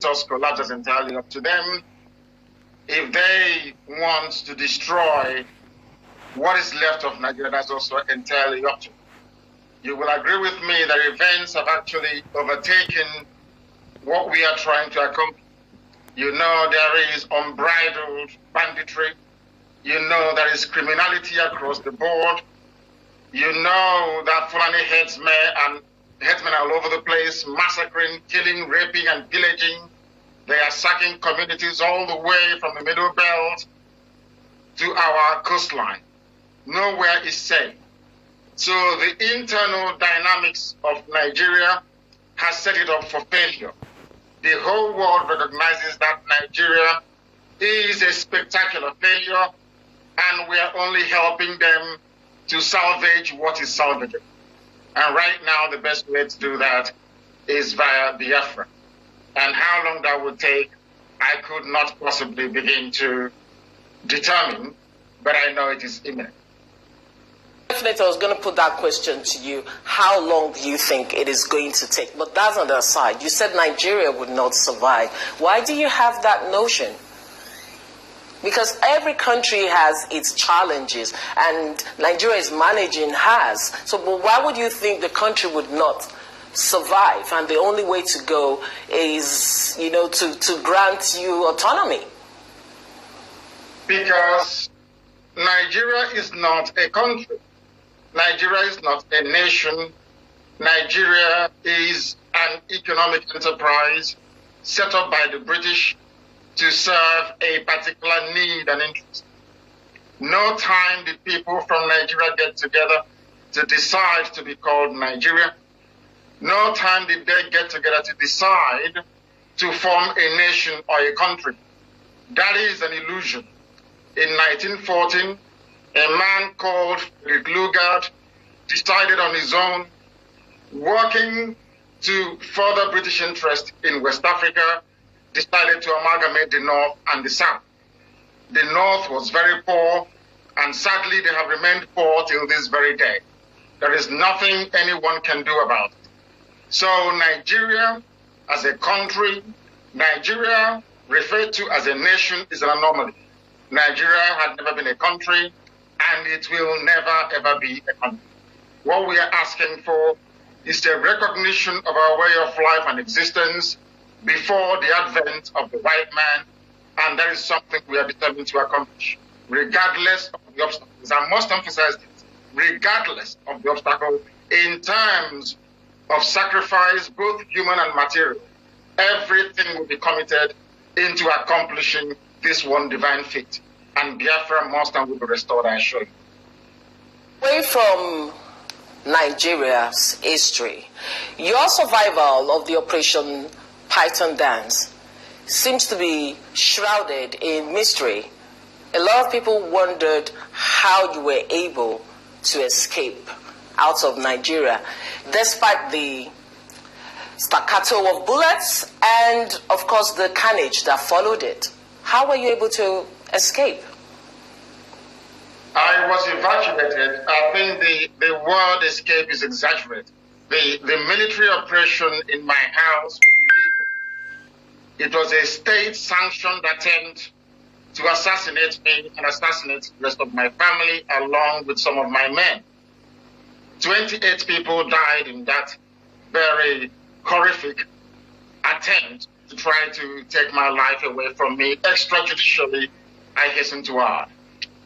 just collapses entirely, up to them. If they want to destroy what is left of Nigeria, that's also entirely up to them. You will agree with me that events have actually overtaken what we are trying to accomplish. You know there is unbridled banditry. You know there is criminality across the board. You know that Fulani headsmen are all over the place, massacring, killing, raping, and pillaging. They are sacking communities all the way from the Middle Belt to our coastline. Nowhere is safe. So the internal dynamics of Nigeria has set it up for failure. The whole world recognizes that Nigeria is a spectacular failure, and we are only helping them to salvage what is salvageable. And right now, the best way to do that is via Biafra. And how long that would take, I could not possibly begin to determine, but I know it is imminent. Definitely, I was going to put that question to you. How long do you think it is going to take? But that's on the side. You said Nigeria would not survive. Why do you have that notion? Because every country has its challenges, and Nigeria is managing has. So but why would you think the country would not survive? And the only way to go is, to grant you autonomy. Because Nigeria is not a country. Nigeria is not a nation. Nigeria is an economic enterprise set up by the British to serve a particular need and interest. No time did people from Nigeria get together to decide to be called Nigeria. No time did they get together to decide to form a nation or a country. That is an illusion. In 1914, a man called Rick Lugard decided on his own, working to further British interest in West Africa, decided to amalgamate the North and the South. The North was very poor, and sadly they have remained poor till this very day. There is nothing anyone can do about it. So Nigeria as a country, Nigeria referred to as a nation, is an anomaly. Nigeria had never been a country, and it will never ever be a country. What we are asking for is the recognition of our way of life and existence before the advent of the white man, and that is something we are determined to accomplish, regardless of the obstacles. I must emphasize this, regardless of the obstacle, in terms of sacrifice, both human and material, everything will be committed into accomplishing this one divine feat, and Biafra must and will be restored, I assure you. Away from Nigeria's history, your survival of the Operation Python dance seems to be shrouded in mystery. A lot of people wondered how you were able to escape out of Nigeria, despite the staccato of bullets and, of course, the carnage that followed it. How were you able to escape? I was evacuated. I think the word escape is exaggerated. The military operation in my house was illegal. It was a state-sanctioned attempt to assassinate me and assassinate the rest of my family along with some of my men. 28 people died in that very horrific attempt to try to take my life away from me. Extrajudicially, I hasten to add.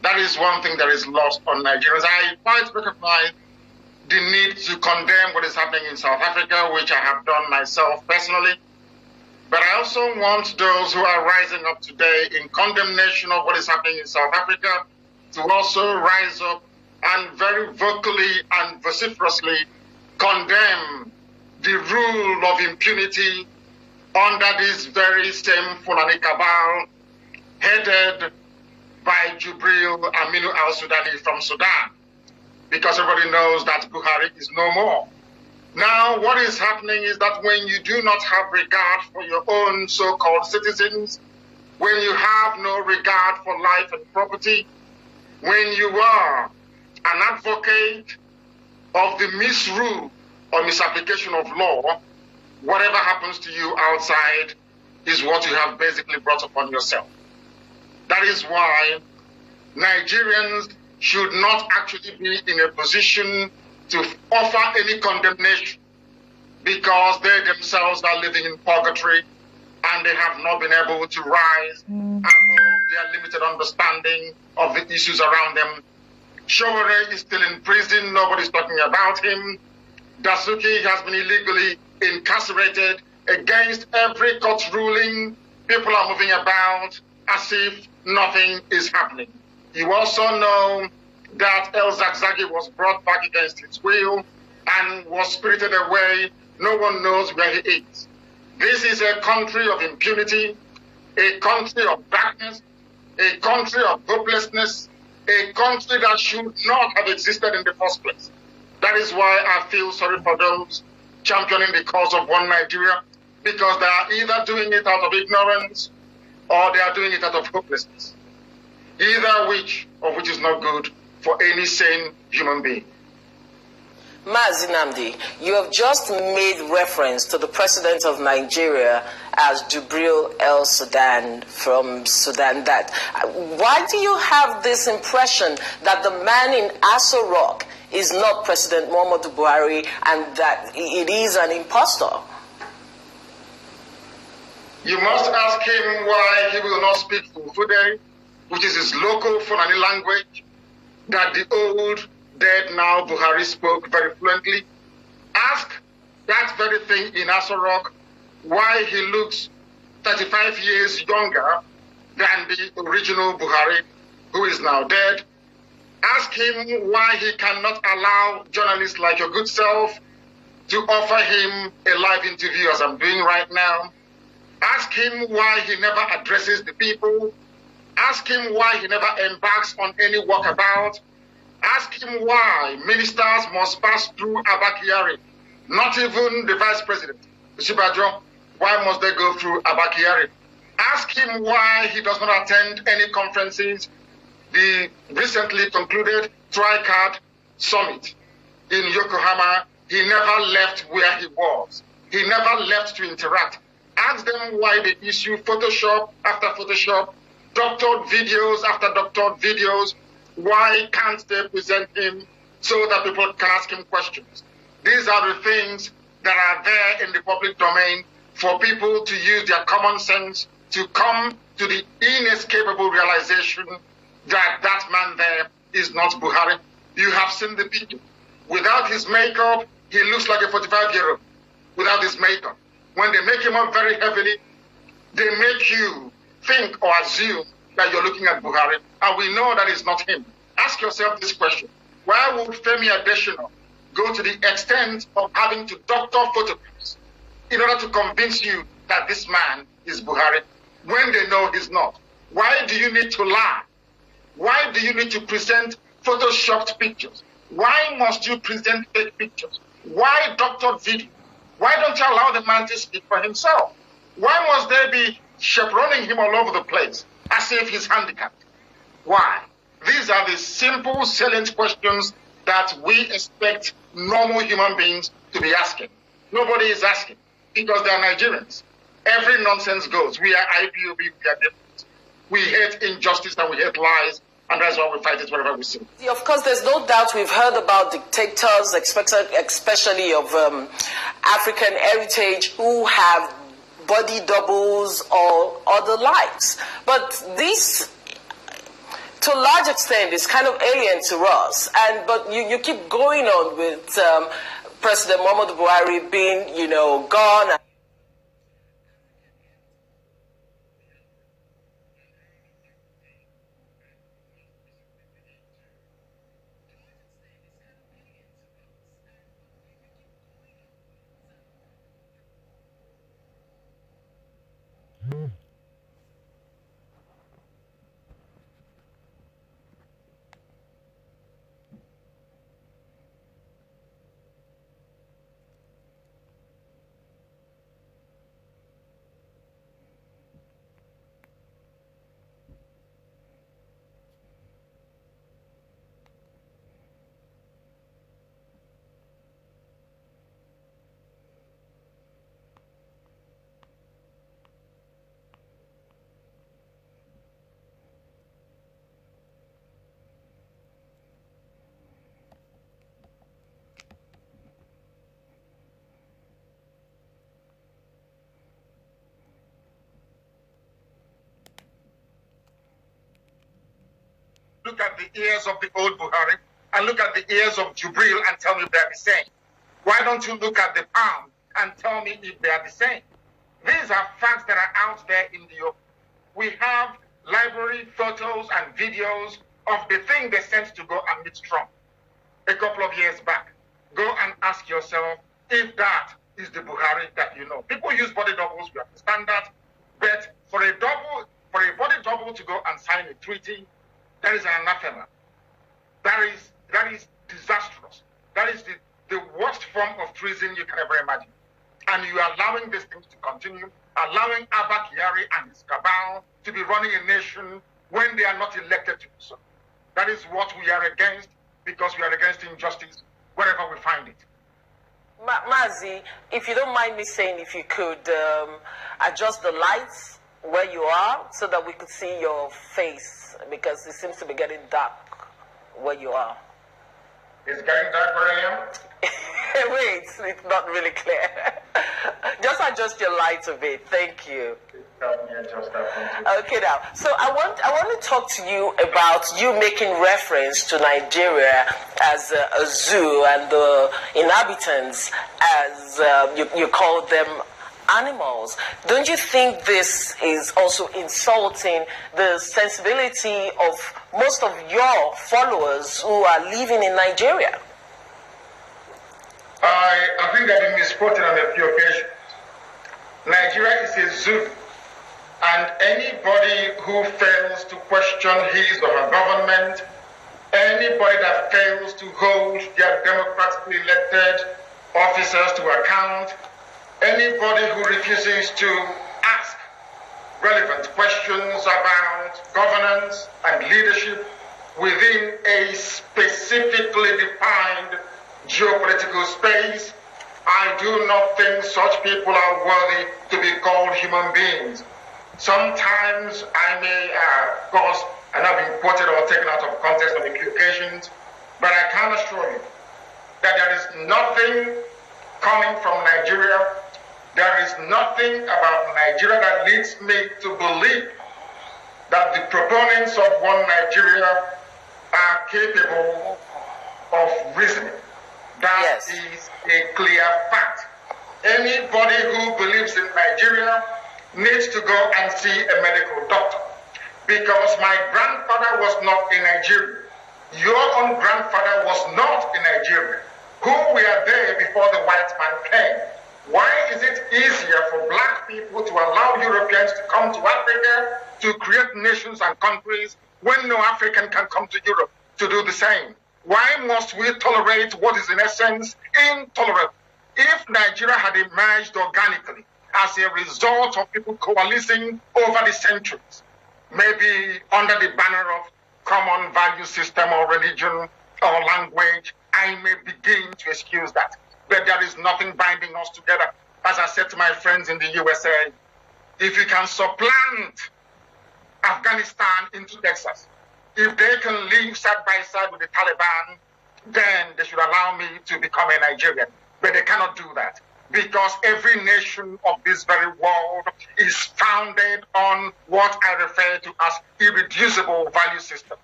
That is one thing that is lost on Nigerians. I quite recognize the need to condemn what is happening in South Africa, which I have done myself personally. But I also want those who are rising up today in condemnation of what is happening in South Africa to also rise up and very vocally and vociferously condemn the rule of impunity under this very same Fulani cabal headed by Jubril Aminu al-Sudani from Sudan, because everybody knows that Buhari is no more. Now, what is happening is that when you do not have regard for your own so-called citizens, when you have no regard for life and property, when you are an advocate of the misrule or misapplication of law, whatever happens to you outside is what you have basically brought upon yourself. That is why Nigerians should not actually be in a position to offer any condemnation, because they themselves are living in purgatory and they have not been able to rise above their limited understanding of the issues around them. Showore is still in prison. Nobody's talking about him. Dasuki has been illegally incarcerated. Against every court ruling, people are moving about as if nothing is happening. You also know that El Zagzagi was brought back against his will and was spirited away. No one knows where he is. This is a country of impunity, a country of darkness, a country of hopelessness, a country that should not have existed in the first place. That is why I feel sorry for those championing the cause of one Nigeria, because they are either doing it out of ignorance or they are doing it out of hopelessness. Either which of which is not good for any sane human being. Mazi Nnamdi, you have just made reference to the president of Nigeria as Jubril El Sudan from Sudan. Why do you have this impression that the man in Aso Rock is not President Muhammadu Buhari and that it is an impostor? You must ask him why he will not speak Fufude, which is his local Fulani language, that the old, dead now Buhari spoke very fluently. Ask that very thing in Aso Rock why he looks 35 years younger than the original Buhari, who is now dead. Ask him why he cannot allow journalists like your good self to offer him a live interview as I'm doing right now. Ask him why he never addresses the people. Ask him why he never embarks on any walkabout. Ask him why ministers must pass through Abakari, not even the vice president, Sibajo. Why must they go through Abakari? Ask him why he does not attend any conferences. The recently concluded TriCard Summit in Yokohama, he never left where he was. He never left to interact. Ask them why they issue Photoshop after Photoshop, doctored videos after doctored videos. Why can't they present him so that people can ask him questions? These are the things that are there in the public domain for people to use their common sense to come to the inescapable realization that that man there is not Buhari. You have seen the picture. Without his makeup, he looks like a 45-year-old. Without his makeup. When they make him up very heavily, they make you think or assume that you're looking at Buhari, and we know that it's not him. Ask yourself this question. Why would Femi Adesina go to the extent of having to doctor photographs in order to convince you that this man is Buhari, when they know he's not? Why do you need to lie? Why do you need to present photoshopped pictures? Why must you present fake pictures? Why doctored video? Why don't you allow the man to speak for himself? Why must they be chaperoning him all over the place as if he's handicapped? Why? These are the simple, salient questions that we expect normal human beings to be asking. Nobody is asking because they are Nigerians. Every nonsense goes. We are IPOB, we are different. We hate injustice and we hate lies, and that's why we fight it wherever we see. Of course, there's no doubt we've heard about dictators, especially of African heritage, who have body doubles or other likes. But this, to a large extent, is kind of alien to us. But you keep going on with President Muhammadu Buhari being, gone. look at the ears of the old Buhari and look at the ears of Jubril and tell me they're the same? Why don't you look at the palm and tell me if they are the same? These are facts that are out there in the open. We have library photos and videos of the thing they sent to go and meet Trump a couple of years back. Go and ask yourself if that is the Buhari that you know. People use body doubles, we understand that, but for a body double to go and sign a treaty, that is an anathema. That is disastrous. That is the worst form of treason you can ever imagine. And you are allowing these things to continue, allowing Abba Kyari and his cabal to be running a nation when they are not elected to do so. That is what we are against, because we are against injustice wherever we find it. Mazi, if you don't mind me saying, if you could adjust the lights where you are so that we could see your face, because it seems to be getting dark where you are. It's getting dark where I am? Wait, it's not really clear. Just adjust your lights a bit. Thank you. Okay, now. So I want to talk to you about you making reference to Nigeria as a zoo and the inhabitants as you call them animals. Don't you think this is also insulting the sensibility of most of your followers who are living in Nigeria? I think that you misquoted on a few occasions. Nigeria is a zoo, and anybody who fails to question his or her government, anybody that fails to hold their democratically elected officers to account, anybody who refuses to ask relevant questions about governance and leadership within a specifically defined geopolitical space, I do not think such people are worthy to be called human beings. Sometimes I may, of course, and I've been quoted or taken out of context on a few occasions, but I can assure you that there is nothing coming from Nigeria, there is nothing about Nigeria that leads me to believe that the proponents of one Nigeria are capable of reasoning. That is a clear fact. Anybody who believes in Nigeria needs to go and see a medical doctor, because my grandfather was not in Nigeria. Your own grandfather was not in Nigeria. Who were there before the white man came? Why is it easier for black people to allow Europeans to come to Africa to create nations and countries when no African can come to Europe to do the same? Why must we tolerate what is in essence intolerable? If Nigeria had emerged organically as a result of people coalescing over the centuries, maybe under the banner of common value system or religion or language, I may begin to excuse that. But there is nothing binding us together. As I said to my friends in the USA, if you can supplant Afghanistan into Texas, if they can live side by side with the Taliban, then they should allow me to become a Nigerian. But they cannot do that, because every nation of this very world is founded on what I refer to as irreducible value system.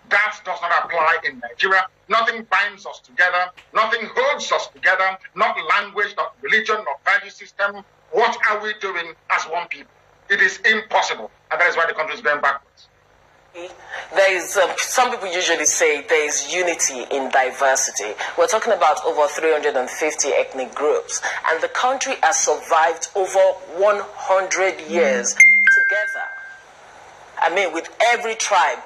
That does not apply in Nigeria. Nothing binds us together. Nothing holds us together. Not language, not religion, not value system. What are we doing as one people? It is impossible. And that is why the country is going backwards. There is, some people usually say there is unity in diversity. We're talking about over 350 ethnic groups, and the country has survived over 100 years together. I mean, with every tribe,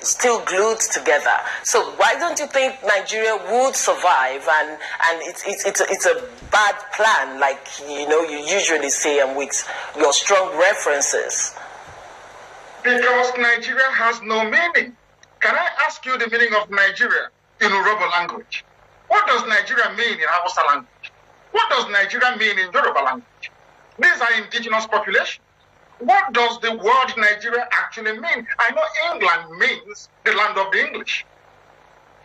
still glued together. So why don't you think Nigeria would survive? And it's a bad plan, like you usually say, and with your strong references. Because Nigeria has no meaning. Can I ask you the meaning of Nigeria in Yoruba language? What does Nigeria mean in Hausa language? What does Nigeria mean in Yoruba language? These are indigenous populations. What does the word Nigeria actually mean? I know England means the land of the English.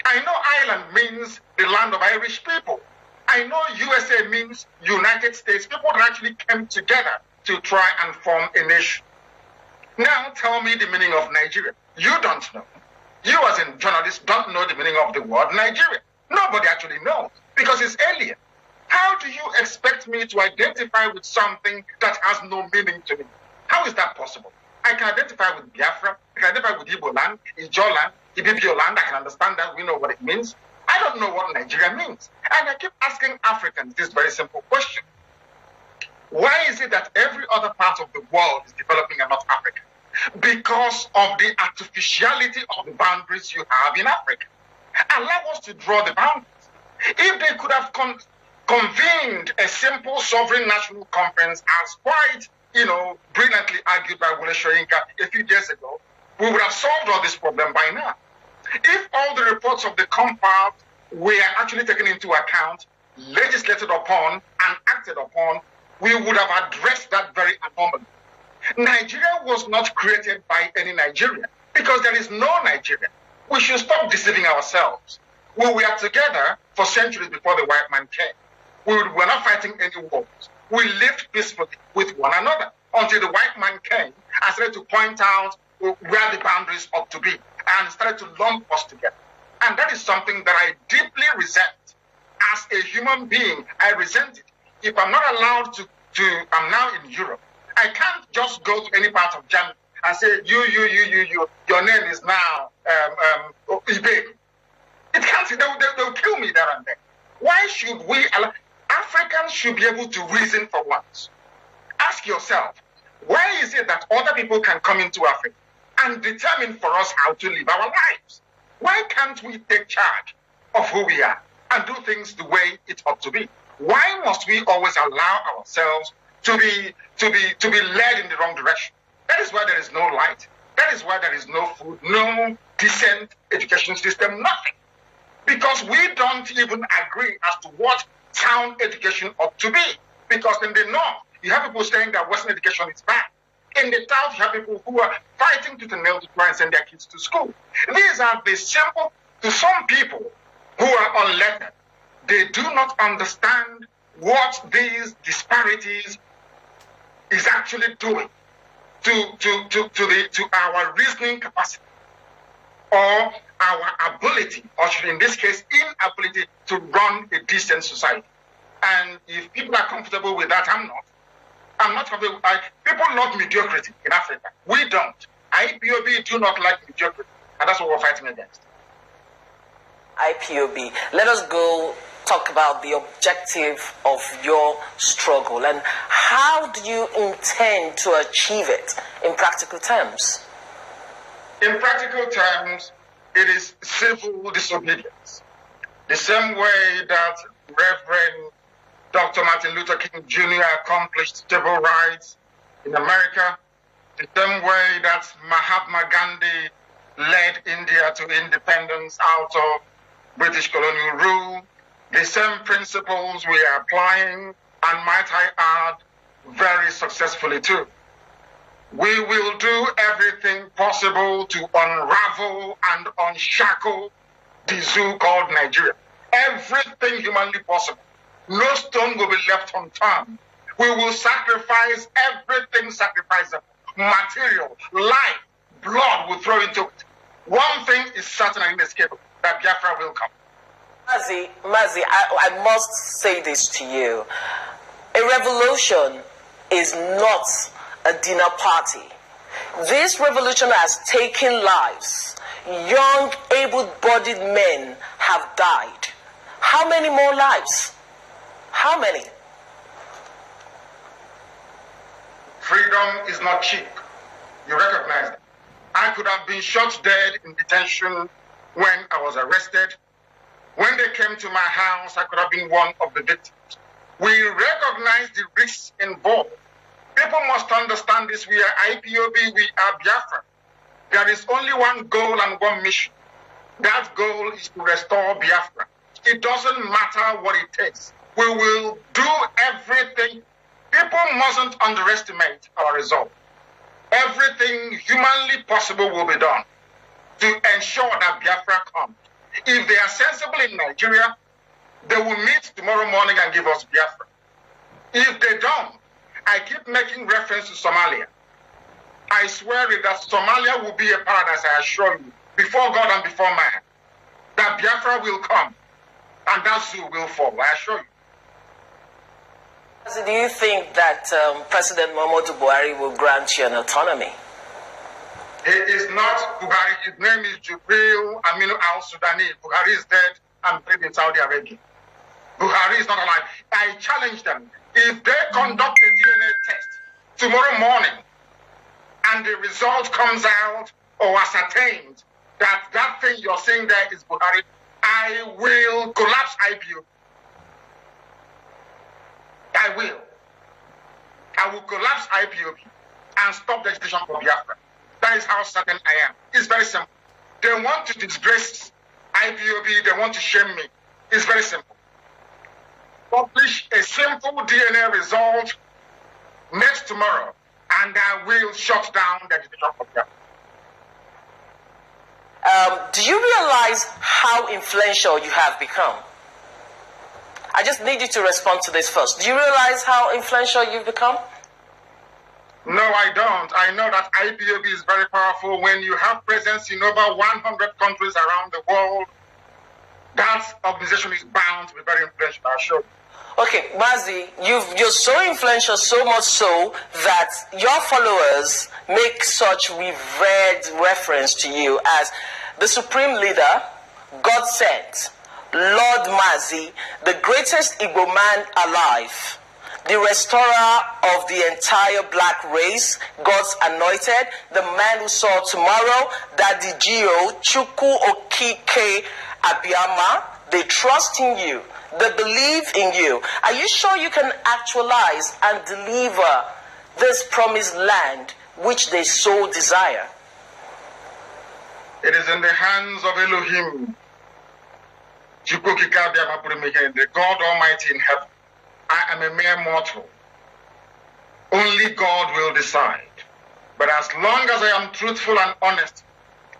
I know Ireland means the land of Irish people. I know USA means United States. People that actually came together to try and form a nation. Now tell me the meaning of Nigeria. You don't know. You as a journalist don't know the meaning of the word Nigeria. Nobody actually knows because it's alien. How do you expect me to identify with something that has no meaning to me? How is that possible? I can identify with Biafra, I can identify with Igbo land, Ijo land, Ibibio land, I can understand that, we know what it means. I don't know what Nigeria means. And I keep asking Africans this very simple question. Why is it that every other part of the world is developing and not Africa? Because of the artificiality of the boundaries you have in Africa. Allow us to draw the boundaries. If they could have convened a simple sovereign national conference as quite, brilliantly argued by Wole Soyinka a few years ago, we would have solved all this problem by now. If all the reports of the compact were actually taken into account, legislated upon, and acted upon, we would have addressed that very anomaly. Nigeria was not created by any Nigerian because there is no Nigeria. We should stop deceiving ourselves. We were together for centuries before the white man came. We were not fighting any wars. We lived peacefully with one another until the white man came and started to point out where the boundaries ought to be and started to lump us together. And that is something that I deeply resent. As a human being, I resent it. If I'm not allowed I'm now in Europe, I can't just go to any part of Germany and say, your name is now Ibe. It can't, they'll kill me there and then. Why should we allow, Africans should be able to reason for once. Ask yourself, why is it that other people can come into Africa and determine for us how to live our lives? Why can't we take charge of who we are and do things the way it ought to be? Why must we always allow ourselves to be led in the wrong direction? That is why there is no light. That is why there is no food, no decent education system, nothing. Because we don't even agree as to what sound education ought to be. Because in the north, you have people saying that Western education is bad. In the south, you have people who are fighting to the nail to try and send their kids to school. These are the simple, to some people who are unlettered, they do not understand what these disparities is actually doing to our reasoning capacity or our ability, or should in this case, inability to run a decent society. And if people are comfortable with that, I'm not comfortable. People love mediocrity in Africa. We don't. IPOB do not like mediocrity. And that's what we're fighting against. IPOB. Let us go talk about the objective of your struggle and how do you intend to achieve it in practical terms? In practical terms, it is civil disobedience. The same way that Reverend Dr. Martin Luther King Jr. accomplished civil rights in America, the same way that Mahatma Gandhi led India to independence out of British colonial rule, the same principles we are applying, and might I add, very successfully too. We will do everything possible to unravel and unshackle the zoo called Nigeria. Everything humanly possible. No stone will be left unturned. We will sacrifice everything sacrificable. Material, life, blood will throw into it. One thing is certain and inescapable, that Biafra will come. Mazi, I must say this to you. A revolution is not a dinner party. This revolution has taken lives. Young, able-bodied men have died. How many more lives? How many? Freedom is not cheap. You recognize that. I could have been shot dead in detention when I was arrested. When they came to my house, I could have been one of the victims. We recognize the risks involved. People must understand this. We are IPOB, we are Biafra. There is only one goal and one mission. That goal is to restore Biafra. It doesn't matter what it takes. We will do everything. People mustn't underestimate our resolve. Everything humanly possible will be done to ensure that Biafra comes. If they are sensible in Nigeria, they will meet tomorrow morning and give us Biafra. If they don't, I keep making reference to Somalia. I swear it that Somalia will be a paradise, I assure you. before God and before man, that Biafra will come and that zoo will fall, I assure you. Do you think that President Muhammadu Buhari will grant you an autonomy? He is not Buhari. His name is Jubril Aminu al-Sudani. Buhari is dead and buried in Saudi Arabia. Buhari is not alive. I challenge them. If they conduct a DNA test tomorrow morning and the result comes out or ascertained that that thing you're saying there is Buhari, I will collapse IPOB. I will collapse IPOB and stop the agitation for Biafra. That is how certain I am. It's very simple. They want to disgrace IPOB, they want to shame me. It's very simple. Publish a simple DNA result next tomorrow, and I will shut down the agitation for Biafra. Do you realize how influential you have become? I just need you to respond to this first. Do you realize how influential you've become? No, I don't. I know that IPOB is very powerful. When you have presence in over 100 countries around the world, that organization is bound to be very influential, I assure you. Okay, Mazi, you're so influential, so much so that your followers make such revered reference to you as the supreme leader, God sent, Lord Mazi, the greatest Igbo man alive, the restorer of the entire black race, God's anointed, the man who saw tomorrow, Daddy Gio, Chukwu Okike Abiyama. They trust in you. They believe in you. Are you sure you can actualize and deliver this promised land which they so desire? It is in the hands of Elohim, the God Almighty in heaven. I am a mere mortal. Only God will decide. But as long as I am truthful and honest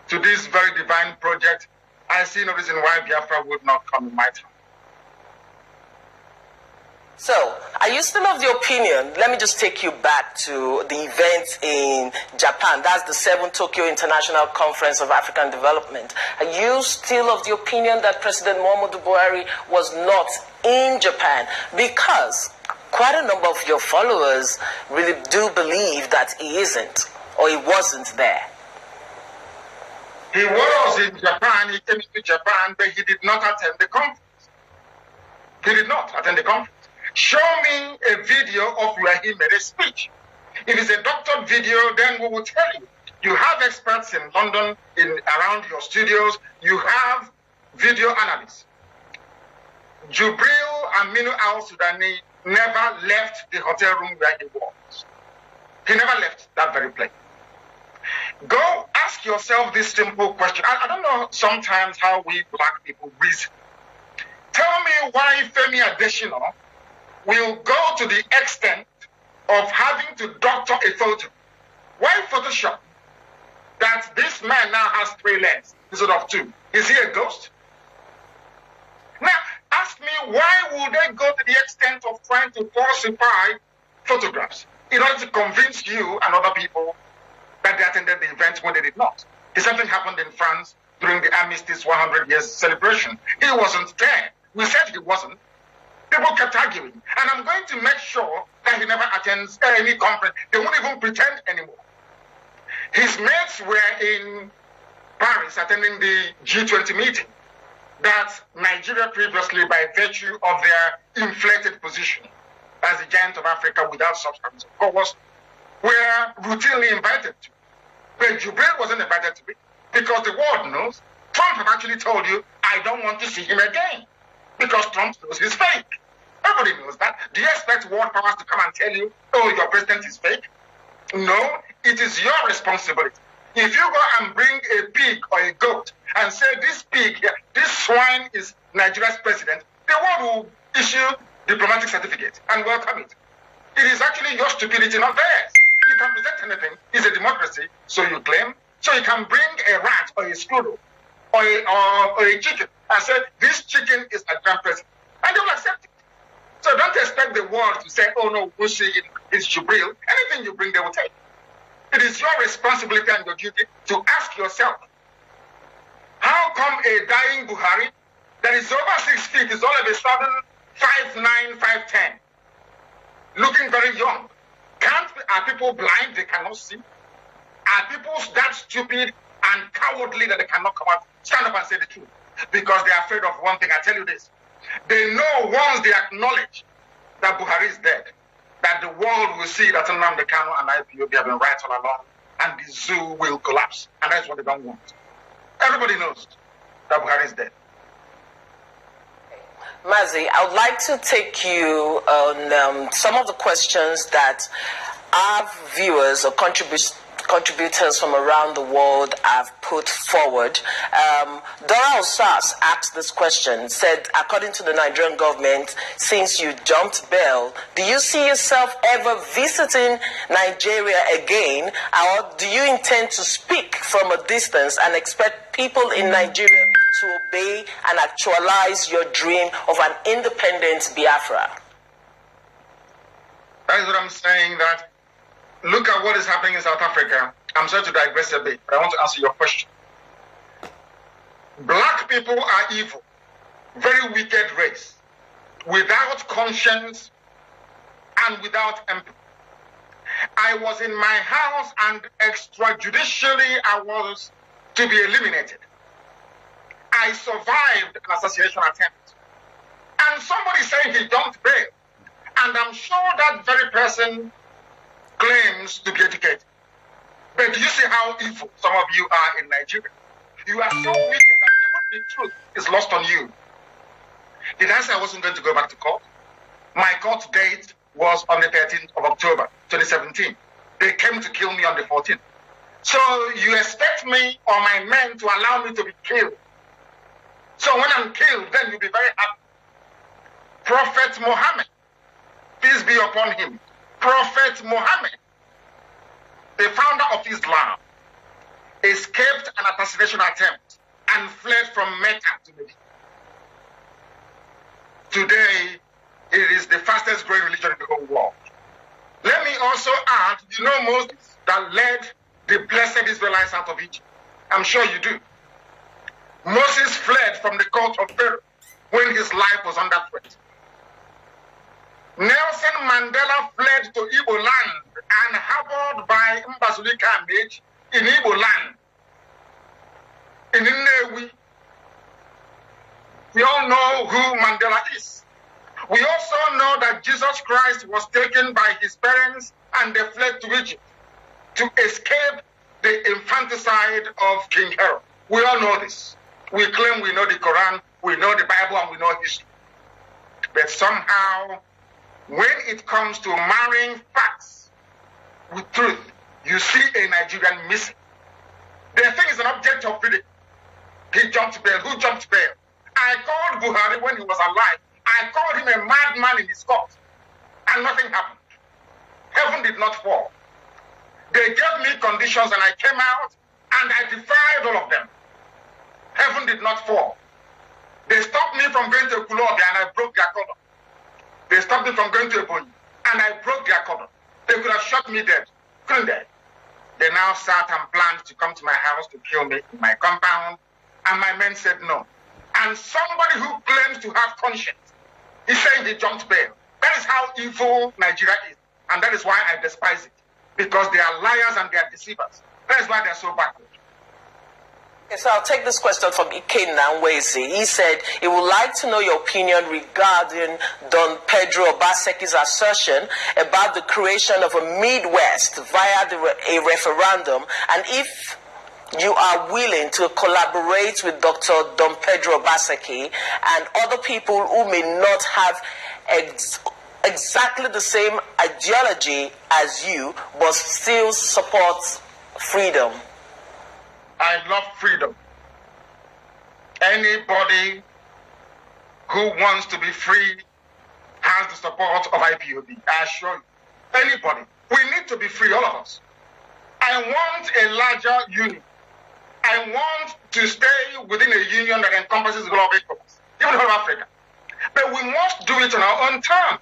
to this very divine project, I see no reason why Biafra would not come in my time. So, are you still of the opinion, let me just take you back to the event in Japan, that's the 7th Tokyo International Conference of African Development. Are you still of the opinion that President Muhammadu Buhari was not in Japan? Because quite a number of your followers really do believe that he isn't, or he wasn't there. He was in Japan, he came to Japan, but he did not attend the conference. He did not attend the conference. Show me a video of where he made a speech. If it's a doctored video, then we will tell you. You have experts in London, around your studios. You have video analysts. Jubril Aminu al-Sudani never left the hotel room where he was. He never left that very place. Go ask yourself this simple question. I don't know sometimes how we black people reason. Tell me why Femi Adesina will go to the extent of having to doctor a photo. Why Photoshop? That this man now has 3 legs instead of 2. Is he a ghost? Now, ask me, why would they go to the extent of trying to falsify photographs in order to convince you and other people that they attended the event when they did not? The same thing happened in France during the Armistice 100 years celebration. He wasn't there. We said he wasn't. People kept arguing. And I'm going to make sure that he never attends any conference. They won't even pretend anymore. His mates were in Paris attending the G20 meeting that Nigeria previously, by virtue of their inflated position as the giant of Africa without substance, of course, were routinely invited to. But Jubril wasn't invited to be, because the world knows. Trump have actually told you, I don't want to see him again, because Trump knows he's fake. Everybody knows that. Do you expect world powers to come and tell you, oh, your president is fake? No, it is your responsibility. If you go and bring a pig or a goat and say, this pig, this swine is Nigeria's president, the world will issue diplomatic certificate and welcome it. It is actually your stupidity, not theirs. You can present anything. It's a democracy, so you claim. So you can bring a rat or a squirrel or a chicken and say, this chicken is a grand president. And they will accept it. So don't expect the world to say, oh no, we'll see it, it's Jubril. Anything you bring, they will take. It is your responsibility and your duty to ask yourself, How come a dying Buhari that is over 6 feet is all of a sudden 5'9", 5'10", looking very young? Are people blind? They cannot see? Are people that stupid and cowardly that they cannot come out, stand up and say the truth? Because they are afraid of one thing. I tell you this. They know once they acknowledge that Buhari is dead, that the world will see that Nnamdi Kanu and IPOB have been right all along, and the zoo will collapse. And that's what they don't want. Everybody knows that Buhari is dead. Mazi, I would like to take you on some of the questions that our viewers or contributors from around the world have put forward. Dora Osas asked this question, said, according to the Nigerian government, since you jumped bail, do you see yourself ever visiting Nigeria again, or do you intend to speak from a distance and expect people in Nigeria to obey and actualize your dream of an independent Biafra? That is what I'm saying, that look at what is happening in South Africa. I'm sorry to digress a bit, but I want to answer your question. Black people are evil, very wicked race, without conscience and without empathy. I was in my house and extrajudicially I was to be eliminated. I survived an assassination attempt. And somebody saying he jumped bail. And I'm sure that very person claims to be educated. But do you see how evil some of you are in Nigeria? You are so wicked that even the truth is lost on you. Did I say I wasn't going to go back to court? My court date was on the 13th of October, 2017. They came to kill me on the 14th. So you expect me or my men to allow me to be killed. So when I'm killed, then you'll be very happy. Prophet Muhammad, peace be upon him. Prophet Muhammad, the founder of Islam, escaped an assassination attempt and fled from Mecca to Medina. Today, it is the fastest growing religion in the whole world. Let me also add, you know Moses that led the blessed Israelites out of Egypt. I'm sure you do. Moses fled from the court of Pharaoh when his life was under threat. Nelson Mandela fled to Igbo land and harbored by Mbazulika Mage in Igbo land. In Nnewi, we all know who Mandela is. We also know that Jesus Christ was taken by his parents and they fled to Egypt to escape the infanticide of King Herod. We all know this. We claim we know the Quran, we know the Bible, and we know history. But somehow, when it comes to marrying facts with truth, you see a Nigerian missing. The thing is an object of ridicule. He jumped bail. Who jumped bail? I called Buhari when he was alive. I called him a madman in his court. And nothing happened. Heaven did not fall. They gave me conditions and I came out and I defied all of them. Heaven did not fall. They stopped me from going to Kulobia and I broke their cordon. They stopped me from going to Ebonyi and I broke their cordon. They could have shot me dead. Couldn't they? They now sat and planned to come to my house to kill me in my compound. And my men said no. And somebody who claims to have conscience, he said he jumped bail. That is how evil Nigeria is. And that is why I despise it. Because they are liars and they are deceivers. That is why they are so backward. Okay, so I'll take this question from Ike Nanwezi. He said he would like to know your opinion regarding Don Pedro Obaseki's assertion about the creation of a Midwest via a referendum, and if you are willing to collaborate with Dr. Don Pedro Obaseki and other people who may not have exactly the same ideology as you, but still support freedom. I love freedom. Anybody who wants to be free has the support of IPOB. I assure you. Anybody. We need to be free, all of us. I want a larger union. I want to stay within a union that encompasses global economies, even whole Africa. But we must do it on our own terms.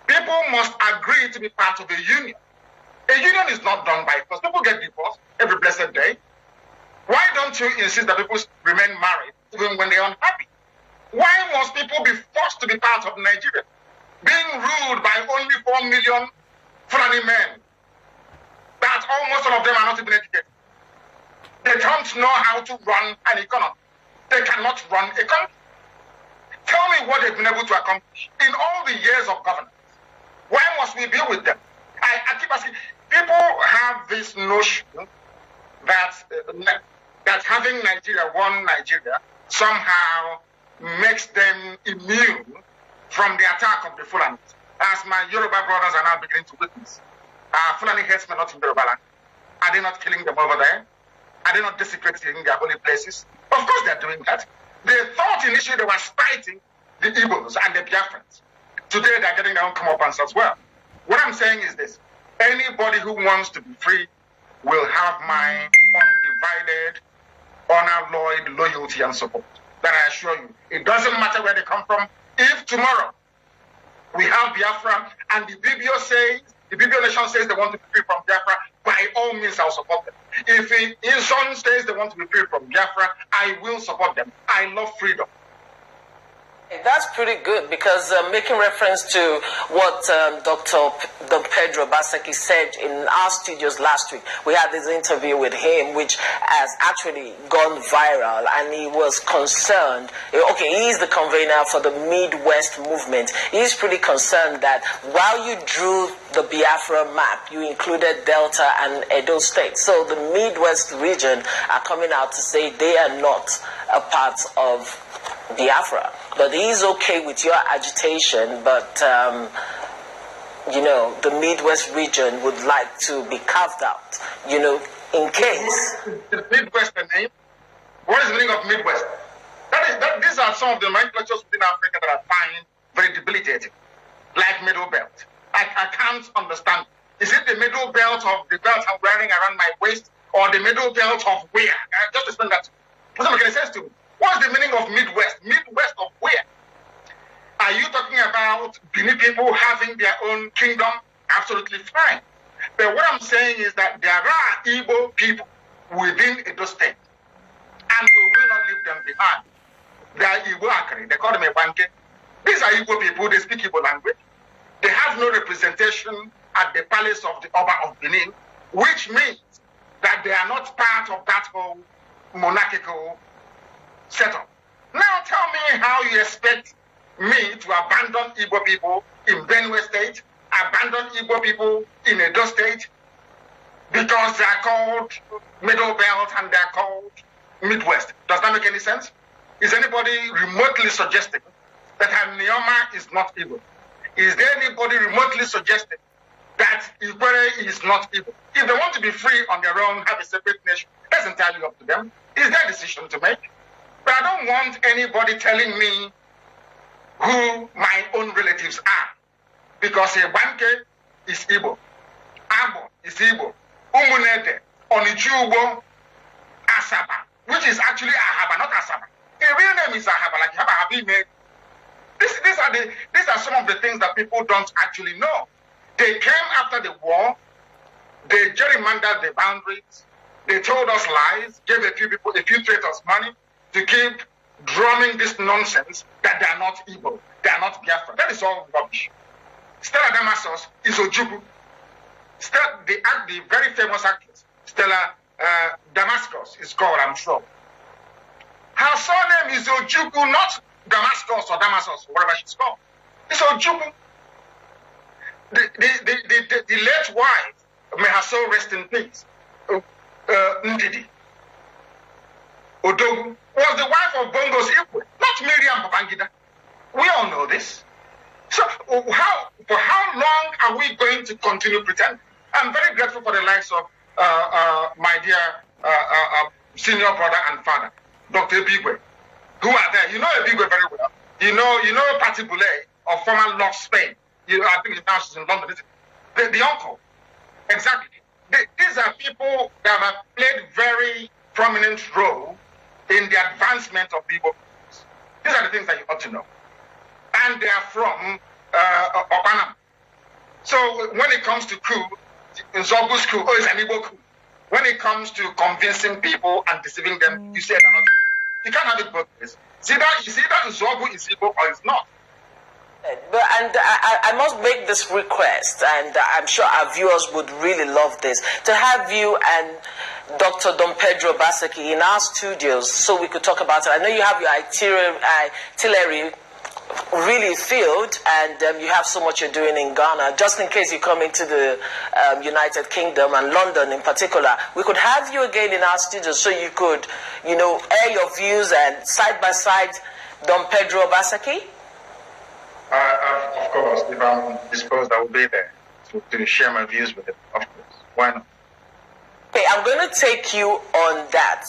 People must agree to be part of a union. A union is not done by force. People get divorced every blessed day. Why don't you insist that people remain married even when they are unhappy? Why must people be forced to be part of Nigeria, being ruled by only 4 million Fulani men? That almost all of them are not even educated. They don't know how to run an economy. They cannot run a country. Tell me what they've been able to accomplish in all the years of governance. Why must we be with them? I keep asking. People have this notion that that having Nigeria, one Nigeria, somehow makes them immune from the attack of the Fulani, as my Yoruba brothers are now beginning to witness. Fulani headsmen not in Yoruba land. Are they not killing them over there? Are they not desecrating their holy places? Of course they're doing that. They thought initially they were spiting the Igbos and the Biafrans. Today they're getting their own comeuppance as well. What I'm saying is this. Anybody who wants to be free will have my undivided, unalloyed loyalty and support. That I assure you. It doesn't matter where they come from. If tomorrow we have Biafra and the BBO nation says they want to be free from Biafra, by all means I'll support them. If Izon says they want to be free from Biafra, I will support them. I love freedom. That's pretty good because making reference to what Dr. Don Pedro Baseki said in our studios last week, we had this interview with him which has actually gone viral, and he was concerned. Okay, he's the convener for the Midwest movement. He's pretty concerned that while you drew the Biafra map, you included Delta and Edo State. So the Midwest region are coming out to say they are not a part of Biafra, but he's okay with your agitation, but the Midwest region would like to be carved out, in case. The Midwest name? What is the meaning of Midwest? These are some of the nomenclatures within Africa that I find very debilitating, like Middle Belt. I can't understand. Is it the middle belt of the belt I'm wearing around my waist, or the middle belt of where? Just explain that. Doesn't make any sense to me. What's the meaning of Midwest? Midwest of where? Are you talking about Benin people having their own kingdom? Absolutely fine. But what I'm saying is that there are Igbo people within Edo State, and we will not leave them behind. They are Igbo Akari. They call them a banke. These are Igbo people. They speak Igbo language. They have no representation at the palace of the Oba of Benin, which means that they are not part of that whole monarchical setup. Now tell me how you expect me to abandon Igbo people in Benue State, abandon Igbo people in Edo State, because they are called Middle Belt and they are called Midwest. Does that make any sense? Is anybody remotely suggesting that Anioma is not Igbo? Is there anybody remotely suggesting that Ikwere is not Igbo? If they want to be free on their own, have a separate nation, that's entirely up to them. It's their decision to make. But I don't want anybody telling me who my own relatives are. Because Banke is Igbo, Abo is Igbo, Umunede, Onichubo, Asaba, which is actually Ahaba, not Asaba. The real name is Ahaba, like Ahaba made. These are some of the things that people don't actually know. They came after the war, they gerrymandered the boundaries, they told us lies, gave a few traitors money to keep drumming this nonsense that they are not Igbo, they are not Biafra. That is all rubbish. Stella Damasos is Ojukwu. The very famous actress, Stella Damascus is called, I'm sure. Her surname is Ojukwu, not Damascus or Damasus, or whatever she's called. It's Ojukwu. The late wife, may her soul rest in peace, Ndidi Odogu, was the wife of Bongo's Ikwe, not Miriam Babangida. We all know this. So for how long are we going to continue pretending? I'm very grateful for the likes of my dear senior brother and father, Dr. Ebigwe, who are there. You know Ebigwe very well. You know Patti Boulay of former Love Spain. I think now she's in London. The uncle. Exactly. These are people that have played very prominent role in the advancement of the Igbo. These are the things that you ought to know. And they are from Opanam. So when it comes to coup, Nzogu's coup, it's an Igbo coup. When it comes to convincing people and deceiving them, you say they're not. You can't have it both ways. It's either Nzogu is Igbo or it's not. But I must make this request, and I'm sure our viewers would really love this, to have you and Dr. Don Pedro Basaki in our studios so we could talk about it. I know you have your artillery really filled, and you have so much you're doing in Ghana. Just in case you come into the United Kingdom and London in particular, we could have you again in our studios so you could, air your views and side by side Don Pedro Basaki. Of course, if I'm disposed, I will be there to share my views with him. Of course, why not? Okay, I'm going to take you on that.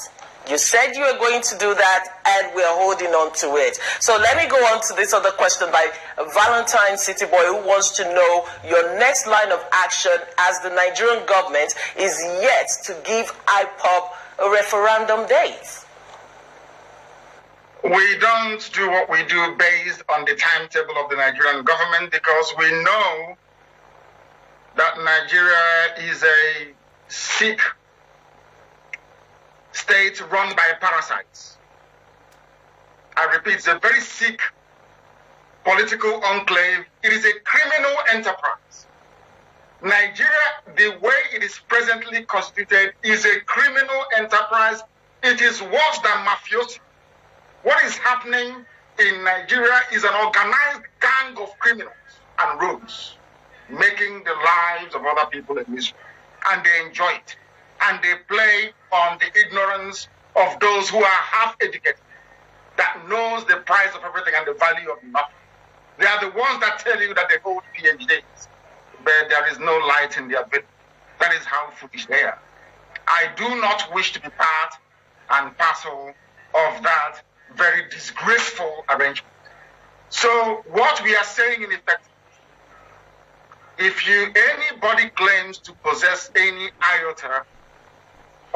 You said you were going to do that, and we're holding on to it. So let me go on to this other question by Valentine City Boy, who wants to know your next line of action as the Nigerian government is yet to give IPOB a referendum date. We don't do what we do based on the timetable of the Nigerian government because we know that Nigeria is a sick state run by parasites. I repeat, it's a very sick political enclave. It is a criminal enterprise. Nigeria, the way it is presently constituted, is a criminal enterprise. It is worse than mafiosi. What is happening in Nigeria is an organized gang of criminals and rogues making the lives of other people a misery. And they enjoy it. And they play on the ignorance of those who are half-educated, that knows the price of everything and the value of nothing. They are the ones that tell you that they hold PhDs, but there is no light in their vision. That is how foolish they are. I do not wish to be part and parcel of that very disgraceful arrangement. So what we are saying in effect, if anybody claims to possess any iota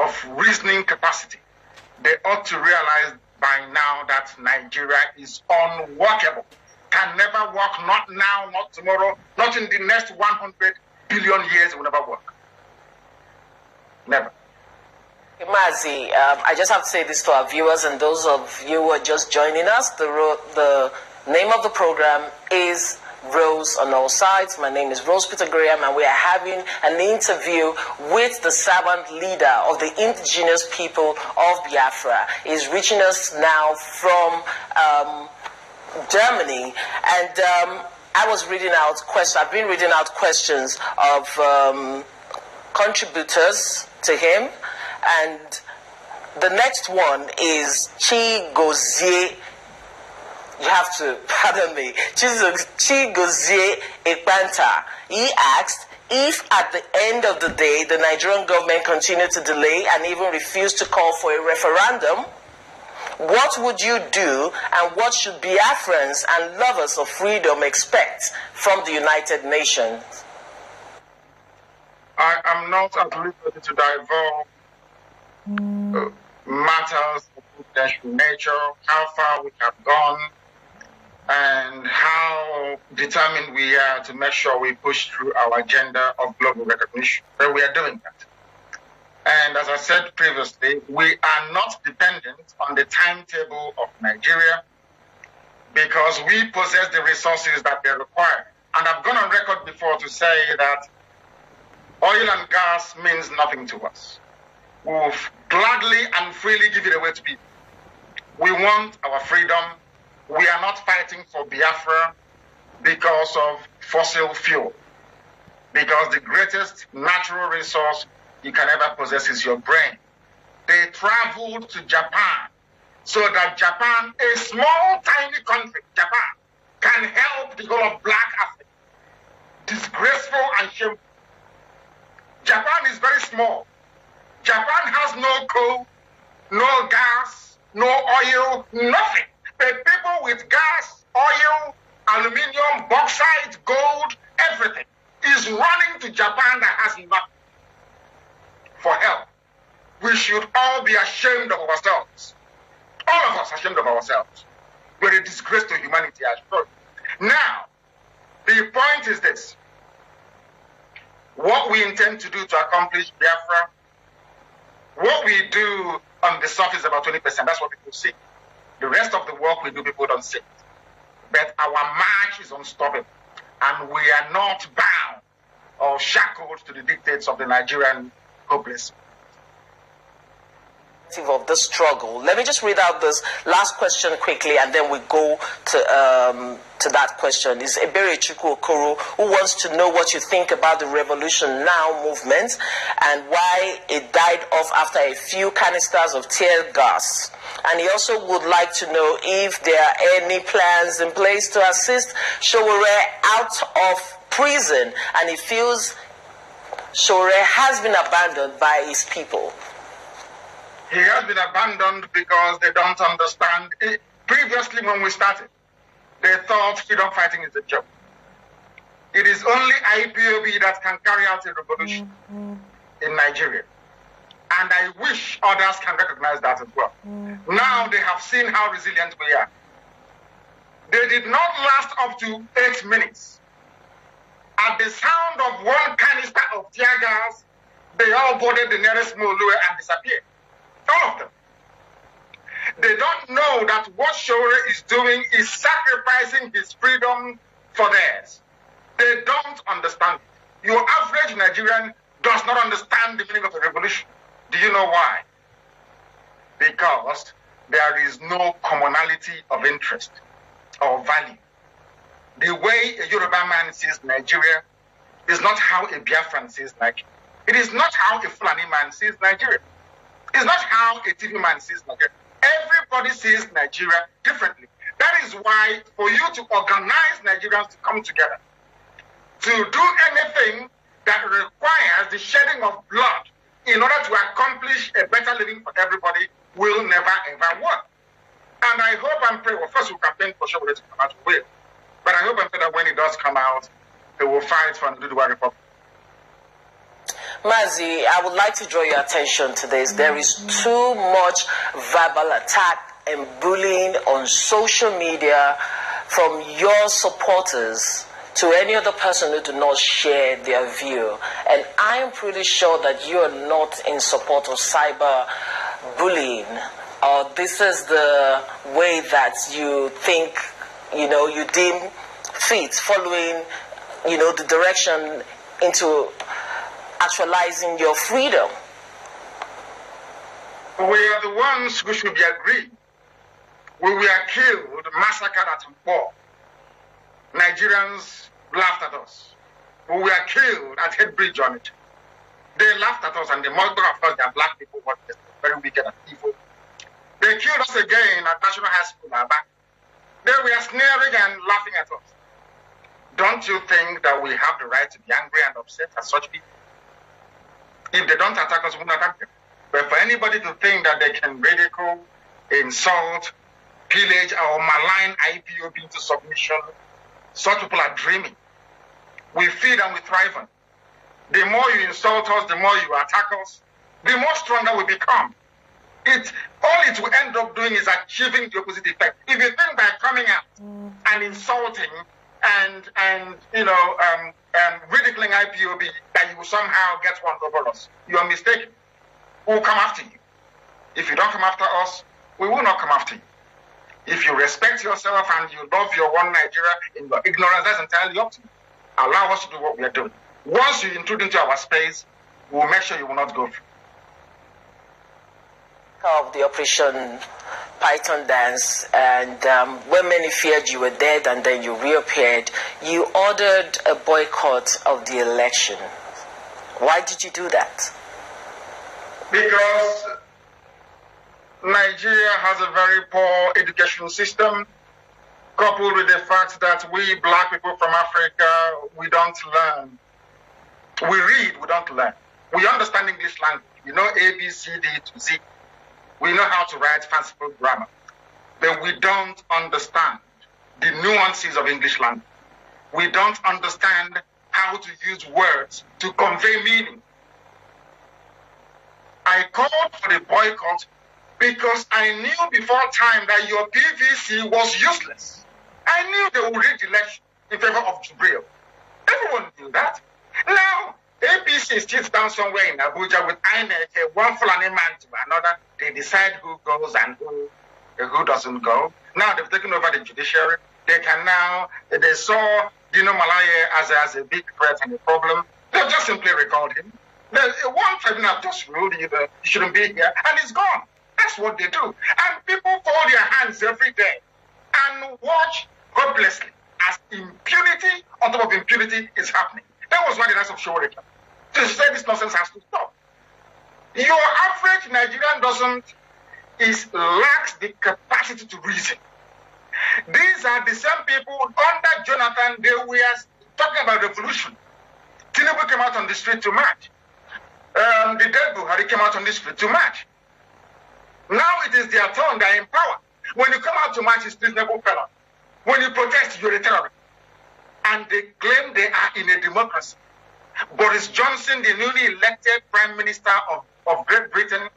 of reasoning capacity, they ought to realize by now that Nigeria is unworkable. Can never work, not now, not tomorrow, not in the next 100 billion years, it will never work. Never. Mazi, I just have to say this to our viewers and those of you who are just joining us. The name of the program is Rose on All Sides. My name is Rose Peter Graham, and we are having an interview with the servant leader of the indigenous people of Biafra. He's reaching us now from Germany, and I've been reading out questions of contributors to him. And the next one is Chigozie. You have to pardon me. Chigozie Ekpanta. He asked if at the end of the day the Nigerian government continued to delay and even refused to call for a referendum, what would you do and what should Biafrans and lovers of freedom expect from the United Nations? I am not at liberty to divulge matters of confidential nature, how far we have gone, and how determined we are to make sure we push through our agenda of global recognition. But we are doing that. And as I said previously, we are not dependent on the timetable of Nigeria because we possess the resources that they require. And I've gone on record before to say that oil and gas means nothing to us. We'll gladly and freely give it away to people. We want our freedom. We are not fighting for Biafra because of fossil fuel. Because the greatest natural resource you can ever possess is your brain. They traveled to Japan so that Japan, a small, tiny country, Japan, can help the whole of Black Africa. Disgraceful and shameful. Japan is very small. Japan has no coal, no gas, no oil, nothing. But people with gas, oil, aluminium, bauxite, gold, everything is running to Japan that has nothing for help. We should all be ashamed of ourselves. All of us ashamed of ourselves. We're a disgrace to humanity, I assure you. Now, the point is this. What we intend to do to accomplish Biafra What we do on the surface is about 20%. That's what people see. The rest of the work we do, people don't see. But our march is unstoppable. And we are not bound or shackled to the dictates of the Nigerian hopeless. Of the struggle. Let me just read out this last question quickly, and then we go to that question. It's Ebere Chukwu Okoro, who wants to know what you think about the Revolution Now movement and why it died off after a few canisters of tear gas. And he also would like to know if there are any plans in place to assist Sowore out of prison, and he feels Sowore has been abandoned by his people. He has been abandoned because they don't understand. Previously, when we started, they thought freedom fighting is a joke. It is only IPOB that can carry out a revolution in Nigeria. And I wish others can recognize that as well. Now they have seen how resilient we are. They did not last up to 8 minutes. At the sound of one canister of tear gas, they all boarded the nearest Molue and disappeared. All of them. They don't know that what Sowore is doing is sacrificing his freedom for theirs. They don't understand it. Your average Nigerian does not understand the meaning of a revolution. Do you know why? Because there is no commonality of interest or value. The way a Yoruba man sees Nigeria is not how a Biafran sees Nigeria. It is not how a Fulani man sees Nigeria. It's not how a TV man sees Nigeria. Everybody sees Nigeria differently. That is why for you to organize Nigerians to come together, to do anything that requires the shedding of blood in order to accomplish a better living for everybody will never ever work. And I hope and pray, well, first we'll campaign for Sowore to come out with, but I hope and pray that when it does come out, they will fight for the Duduwa Republic. Mazi, I would like to draw your attention to this. There is too much verbal attack and bullying on social media from your supporters to any other person who do not share their view. And I am pretty sure that you are not in support of cyber bullying. Or this is the way that you think, you deem fit, following, the direction into actualizing your freedom. We are the ones who should be aggrieved. We were killed, massacred at war. Nigerians laughed at us. We were killed at Headbridge on it. They laughed at us and they mocked us because they are black people, but they're very wicked and evil. They killed us again at National High School, Aba. They were sneering and laughing at us. Don't you think that we have the right to be angry and upset at such people? If they don't attack us, we won't attack them. But for anybody to think that they can ridicule, insult, pillage, or malign IPOB into submission, such people are dreaming. We feed and we thrive on. The more you insult us, the more you attack us, the more stronger we become. All it will end up doing is achieving the opposite effect. If you think by coming out and insulting and ridiculing IPOB that you will somehow get one over us, you are mistaken. We will come after you. If you don't come after us, we will not come after you. If you respect yourself and you love your one Nigeria in your ignorance, that's entirely up to you. Allow us to do what we are doing. Once you intrude into our space, we will make sure you will not go through. Of the Operation Python dance, and when many feared you were dead and then you reappeared, you ordered a boycott of the election. Why did you do that? Because Nigeria has a very poor education system, coupled with the fact that we black people from Africa, we don't learn. We read, we don't learn. We understand English language. We know A, B, C, D to Z. We know how to write fanciful grammar. But we don't understand the nuances of English language. We don't understand how to use words to convey meaning. I called for the boycott because I knew before time that your PVC was useless. I knew they would rig the election in favor of Jubril. Everyone knew that. Now, APC sits down somewhere in Abuja with INEC, one Fulani man to another. They decide who goes and who doesn't go. Now they've taken over the judiciary. They can now, they saw Dino Malaye as a big threat and a problem. They've just simply recalled him. One tribunal just ruled he shouldn't be here, and he's gone. That's what they do. And people fold their hands every day and watch hopelessly as impunity on top of impunity is happening. That was why the rise of Showore came. To say this nonsense has to stop. Your average Nigerian lacks the capacity to reason. These are the same people under Jonathan, they were talking about revolution. Tinubu came out on the street to march. The dead Buhari came out on the street to march. Now it is their turn, they're in power. When you come out to march, it's treasonable felon. When you protest, you're a terrorist. And they claim they are in a democracy. Boris Johnson, the newly elected Prime Minister of Great Britain,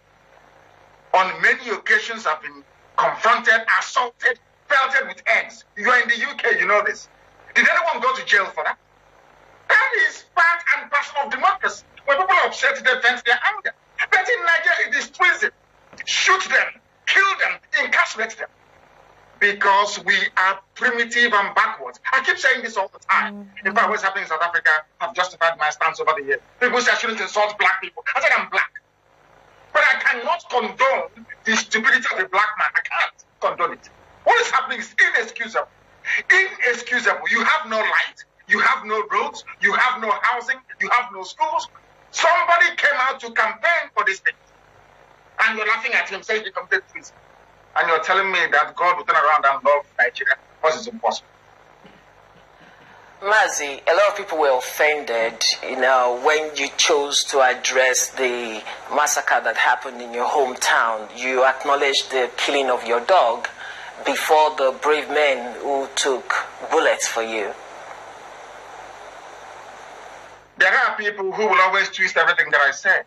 on many occasions have been confronted, assaulted, pelted with eggs. You are in the UK, you know this. Did anyone go to jail for that? That is part and parcel of democracy. When people are upset, they vent their anger. But in Nigeria, it is treason. Shoot them, kill them, incarcerate them. Because we are primitive and backwards. I keep saying this all the time. In fact, what's happening in South Africa, I've justified my stance over the years. People say I shouldn't insult black people. I said I'm black. But I cannot condone the stupidity of a black man. I can't condone it. What is happening is inexcusable. Inexcusable. You have no light. You have no roads. You have no housing. You have no schools. Somebody came out to campaign for this thing. And you're laughing at him saying he committed treason. And you're telling me that God will turn around and love Nigeria. What is impossible? Mazi, a lot of people were offended, when you chose to address the massacre that happened in your hometown. You acknowledged the killing of your dog before the brave men who took bullets for you. There are people who will always twist everything that I said.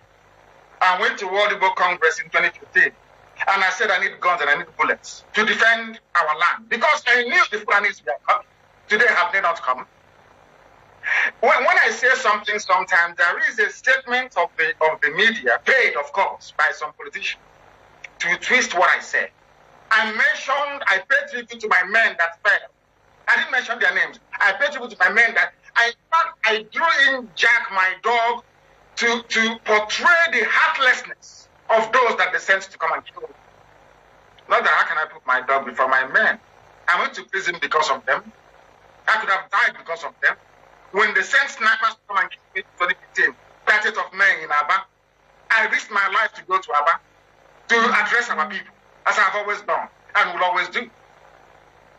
I went to World Igbo Congress in 2015. And I said I need guns and I need bullets to defend our land. Because I knew the Fulanis were coming. Today have they not come? When I say something sometimes, there is a statement of the media, paid of course, by some politicians, to twist what I said. I paid tribute to my men that fell. I didn't mention their names. I paid tribute to my men that I drew in Jack, my dog, to portray the heartlessness of those that they sent to come and kill me. Not that how can I put my dog before my men? I went to prison because of them. I could have died because of them. When they sent snipers to come and kill me in 2015, 30th of May in Aba, I risked my life to go to Aba to address our people, as I've always done and will always do.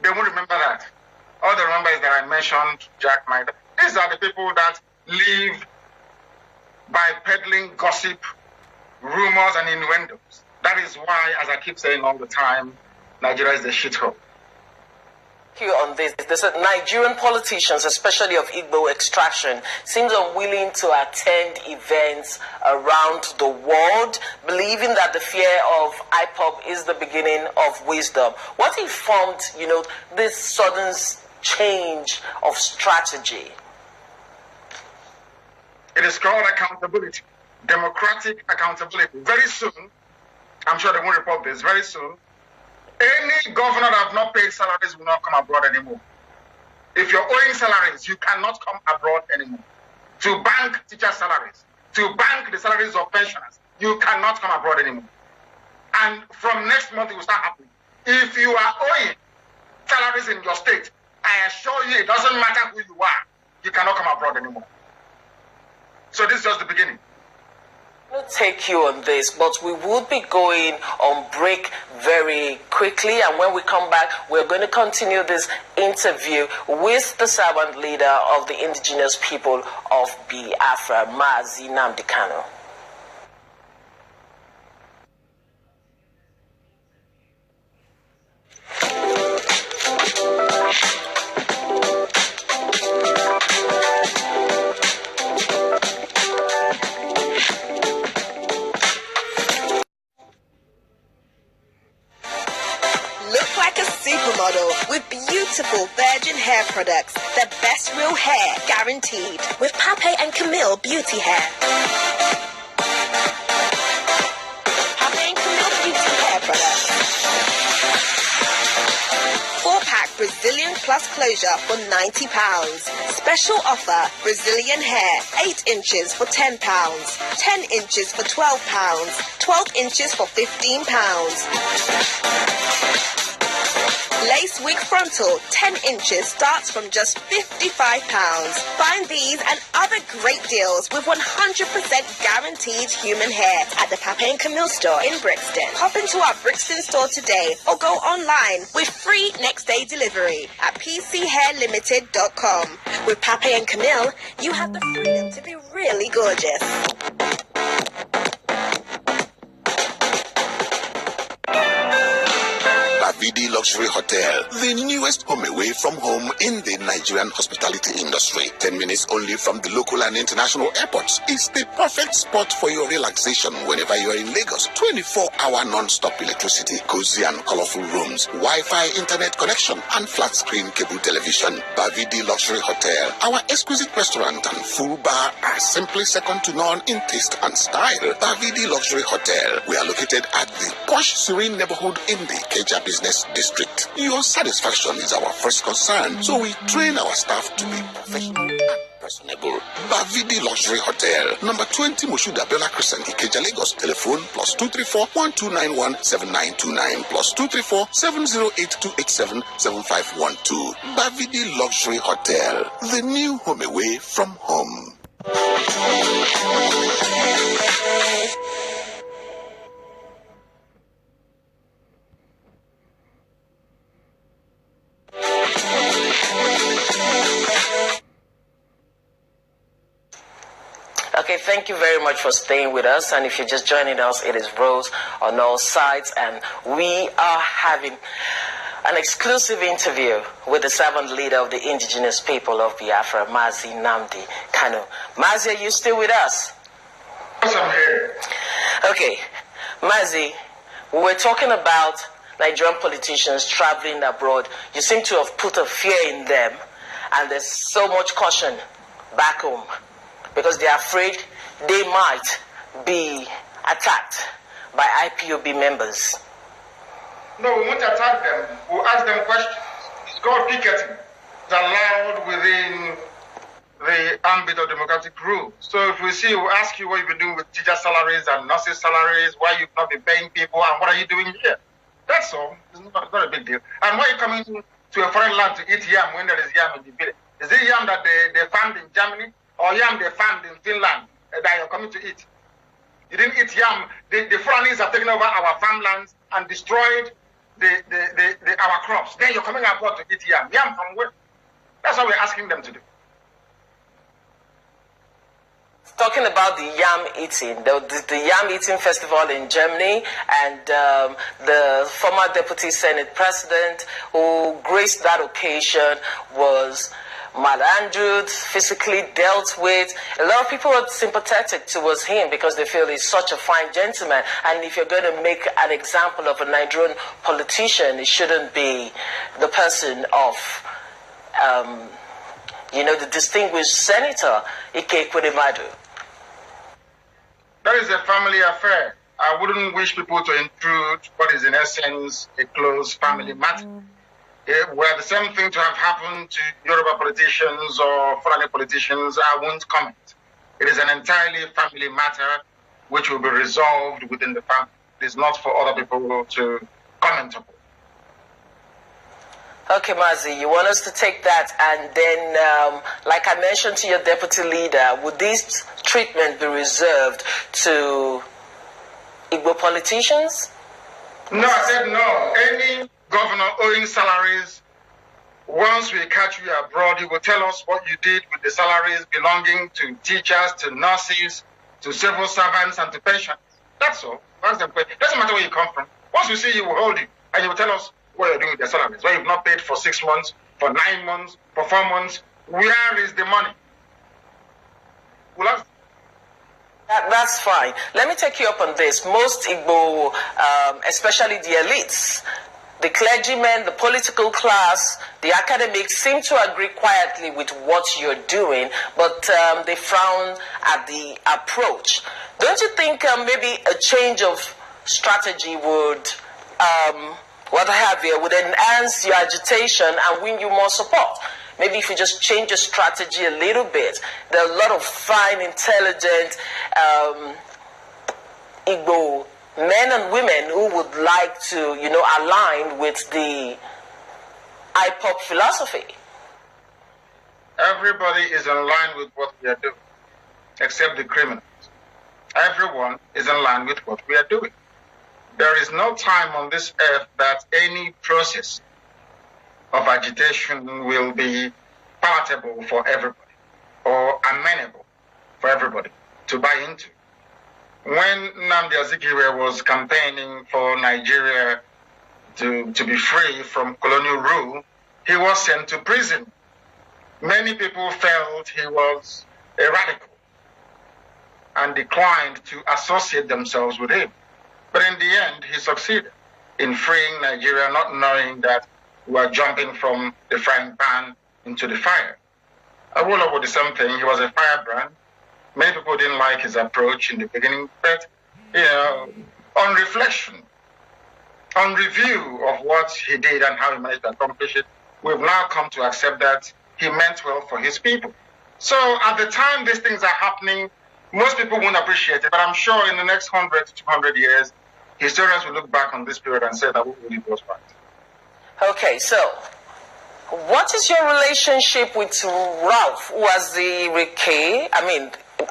They won't remember that. All they remember is that I mentioned Jack Maida. These are the people that live by peddling gossip, rumors and innuendos. That is why, as I keep saying all the time, Nigeria is a shithole. You on this. There's Nigerian politicians, especially of Igbo extraction, seems unwilling to attend events around the world, believing that the fear of IPOB is the beginning of wisdom. What informed, this sudden change of strategy? It is called accountability, democratic accountability. Very soon, I'm sure they won't report this, very soon, any governor that have not paid salaries will not come abroad anymore. If you're owing salaries, you cannot come abroad anymore. To bank teacher salaries, to bank the salaries of pensioners, you cannot come abroad anymore. And from next month, it will start happening. If you are owing salaries in your state, I assure you, it doesn't matter who you are, you cannot come abroad anymore. So this is just the beginning. We'll take you on this, but we will be going on break very quickly, and when we come back, we're going to continue this interview with the servant leader of the indigenous people of Biafra, Mazi Nnamdi Kanu. model with beautiful virgin hair products. The best real hair guaranteed with Pape and Camille Beauty Hair. Pape and Camille Beauty Hair products. 4-pack Brazilian Plus closure for £90. Special offer, Brazilian hair, 8 inches for £10, 10 inches for £12, 12 inches for £15. Lace wig frontal, 10 inches, starts from just £55. Find these and other great deals with 100% guaranteed human hair at the Pape and Camille store in Brixton. Hop into our Brixton store today or go online with free next day delivery at pchairlimited.com. With Pape and Camille, you have the freedom to be really gorgeous. Bavidi Luxury Hotel, the newest home away from home in the Nigerian hospitality industry. 10 minutes only from the local and international airports. It's the perfect spot for your relaxation whenever you're in Lagos. 24-hour non-stop electricity, cozy and colorful rooms, Wi-Fi internet connection, and flat-screen cable television. Bavidi Luxury Hotel. Our exquisite restaurant and full bar are simply second to none in taste and style. Bavidi Luxury Hotel. We are located at the posh, serene neighborhood in the Keja Business District. Your satisfaction is our first concern, so we train our staff to be professional and personable. Bavidi Luxury Hotel, number 20 Moshuda Bella Crescent, Ikeja, Lagos. Telephone +234 1291 7929 +234 708 287 7512. Bavidi Luxury Hotel, the new home away from home. Okay, thank you very much for staying with us. And if you're just joining us, it is Rose on all sides, and we are having an exclusive interview with the servant leader of the indigenous people of Biafra, Mazi Nnamdi Kanu. Mazi, are you still with us? Yes, I'm here. Okay, Mazi, we were talking about Nigerian politicians traveling abroad. You seem to have put a fear in them, and there's so much caution back home, because they are afraid they might be attacked by IPOB members. No, we won't attack them. We'll ask them questions. It's called picketing. It's allowed within the ambit of democratic rule. So if we see, we'll ask you what you've been doing with teacher salaries and nurses' salaries, why you've not been paying people, and what are you doing here? That's all. It's not a big deal. And why are you coming to a foreign land to eat yam when there is yam in the village? Is it yam that they farmed in Germany, or yam they farmed in Finland that you're coming to eat? You didn't eat yam. The foreigners have taken over our farmlands and destroyed our crops. Then you're coming abroad to eat yam. Yam from where? That's what we're asking them to do. Talking about the yam eating, the yam eating festival in Germany, and the former deputy Senate president who graced that occasion was malandered, physically dealt with. A lot of people are sympathetic towards him because they feel he's such a fine gentleman. And if you're going to make an example of a Nigerian politician, it shouldn't be the person of, the distinguished Senator Ike Kwedemadu. That is a family affair. I wouldn't wish people to intrude what is in essence a close family matter. Were the same thing to have happened to Yoruba politicians or foreign politicians, I won't comment. It is an entirely family matter which will be resolved within the family. It is not for other people to comment upon. Okay, Mazi, you want us to take that, and then, like I mentioned to your deputy leader, would this treatment be reserved to Igbo politicians? No, I said no. Any governor owing salaries, once we catch you abroad, you will tell us what you did with the salaries belonging to teachers, to nurses, to civil servants, and to pensioners. That's all. That's the point. Doesn't matter where you come from. Once we see you, will hold you, and you will tell us what you're doing with your salaries. Why you've not paid for 6 months, for 9 months, for 4 months. Where is the money? We'll ask. That's fine. Let me take you up on this. Most Igbo, especially the elites, the clergymen, the political class, the academics seem to agree quietly with what you're doing, but they frown at the approach. Don't you think maybe a change of strategy would, would enhance your agitation and win you more support? Maybe if you just change your strategy a little bit. There are a lot of fine, intelligent Igbo men and women who would like to, align with the IPOB philosophy. Everybody is in line with what we are doing, except the criminals. Everyone is in line with what we are doing. There is no time on this earth that any process of agitation will be palatable for everybody or amenable for everybody to buy into. When Nnamdi Azikiwe was campaigning for Nigeria to be free from colonial rule, he was sent to prison. Many people felt he was a radical and declined to associate themselves with him. But in the end, he succeeded in freeing Nigeria, not knowing that we were jumping from the frying pan into the fire. Awolowo would do something. He was a firebrand. Many people didn't like his approach in the beginning, but on reflection, on review of what he did and how he managed to accomplish it, we've now come to accept that he meant well for his people. So at the time these things are happening, most people won't appreciate it, but I'm sure in the next 100 to 200 years, historians will look back on this period and say that what we did was right. Okay, so what is your relationship with Ralph Uwazurike?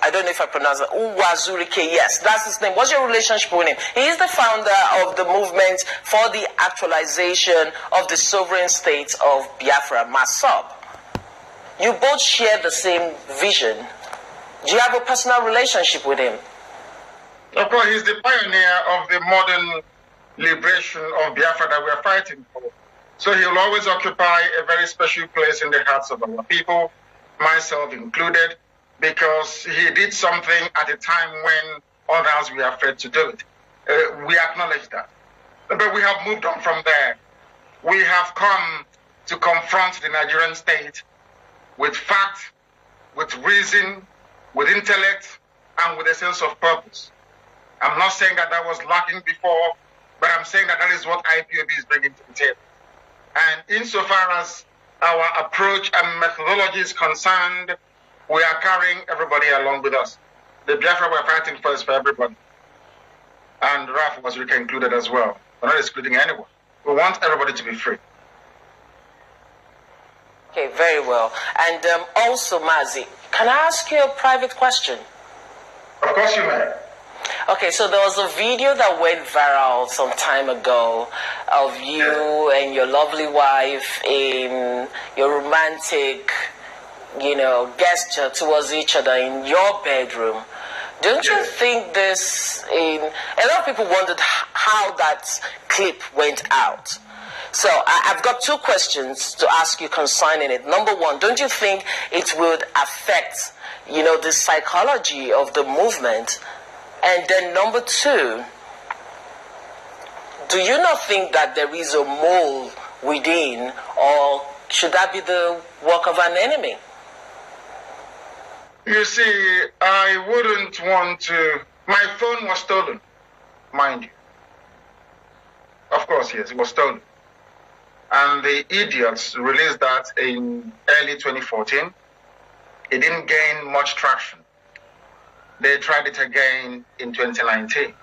I don't know if I pronounce it. Uwazurike, yes, that's his name. What's your relationship with him? He is the founder of the movement for the actualization of the sovereign state of Biafra, MASOB. You both share the same vision. Do you have a personal relationship with him? Of course, he's the pioneer of the modern liberation of Biafra that we are fighting for. So he will always occupy a very special place in the hearts of our people, myself included, because he did something at a time when others were afraid to do it. We acknowledge that. But we have moved on from there. We have come to confront the Nigerian state with fact, with reason, with intellect, and with a sense of purpose. I'm not saying that was lacking before, but I'm saying that is what IPOB is bringing to the table. And insofar as our approach and methodology is concerned, we are carrying everybody along with us. The Biafra we're fighting for is for everybody. And Ralph was included as well. We're not excluding anyone. We want everybody to be free. Okay, very well. And also, Mazi, can I ask you a private question? Of course you may. Okay, so there was a video that went viral some time ago of you and your lovely wife in your romantic, gesture towards each other in your bedroom. Don't you think this, a lot of people wondered how that clip went out. So I've got two questions to ask you concerning it. Number one, don't you think it would affect, the psychology of the movement? And then number two, do you not think that there is a mole within, or should that be the work of an enemy? You see, I wouldn't want to... My phone was stolen, mind you. Of course, yes, it was stolen. And the idiots released that in early 2014. It didn't gain much traction. They tried it again in 2019.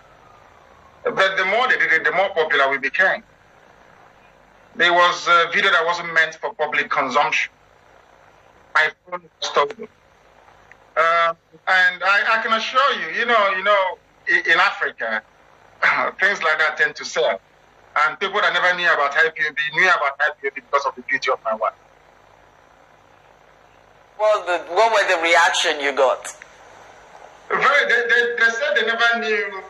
But the more they did it, the more popular we became. There was a video that wasn't meant for public consumption. My phone was stolen. And I can assure you, in Africa, things like that tend to sell. And people that never knew about IPOB knew about IPOB because of the beauty of my wife. Well, what was the reaction you got? They said they never knew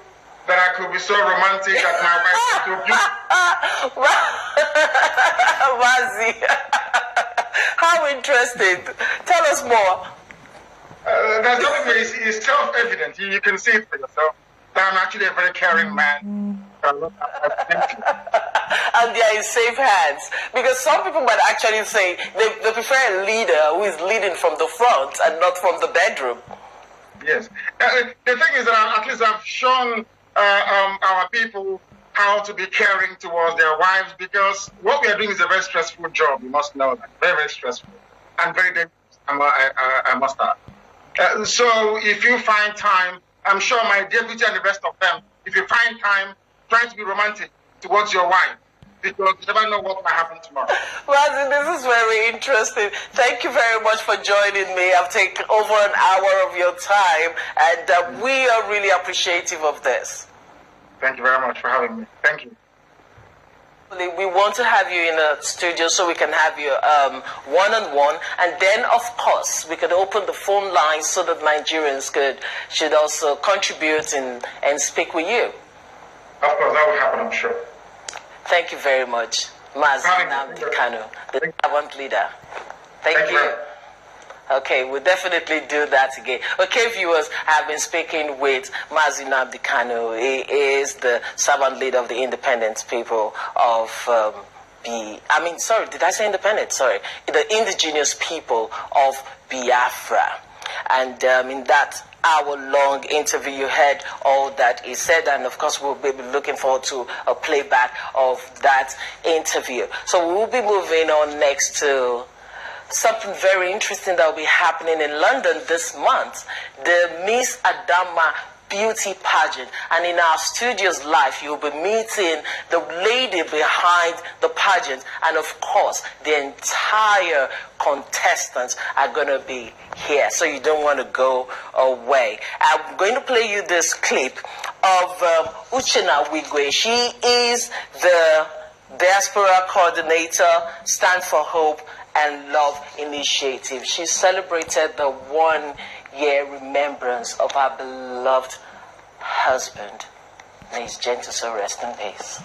that I could be so romantic that my wife was so beautiful. Mazi, how interesting. Tell us more. There's nothing, it's self-evident. You can see it for yourself. That I'm actually a very caring man. and they are in safe hands. Because some people might actually say they prefer a leader who is leading from the front and not from the bedroom. Yes. The thing is that at least I've shown our people how to be caring towards their wives, because what we are doing is a very stressful job. You must know that. Very, very stressful and very dangerous, I must add. So if you find time, I'm sure my deputy and the rest of them, if you find time, try to be romantic towards your wife, because you never know what might happen tomorrow. Mazi, this is very interesting. Thank you very much for joining me. I've taken over an hour of your time, and we are really appreciative of this. Thank you very much for having me. Thank you. We want to have you in a studio so we can have you one-on-one, and then of course we could open the phone lines so that Nigerians should also contribute and speak with you. Of course, that will happen, I'm sure. Thank you very much, Mazi Nnamdi Kanu, the servant leader. Thank you. Okay, we'll definitely do that again. Okay, viewers, I've been speaking with Mazi Nnamdi Kanu. He is the servant leader of the independent people of did I say independent? Sorry. The indigenous people of Biafra. And in that hour-long interview, you heard all that he said, and of course we'll be looking forward to a playback of that interview. So we'll be moving on next to something very interesting that will be happening in London this month, the Miss Adanma beauty pageant. And in our studios live, you'll be meeting the lady behind the pageant, and of course the entire contestants are going to be here, so you don't want to go away. I'm going to play you this clip of Uchenna Wigwe. She is the diaspora coordinator, Stand for Hope and Love initiative. She celebrated the 1-year remembrance of her beloved husband. May his gentle soul rest in peace.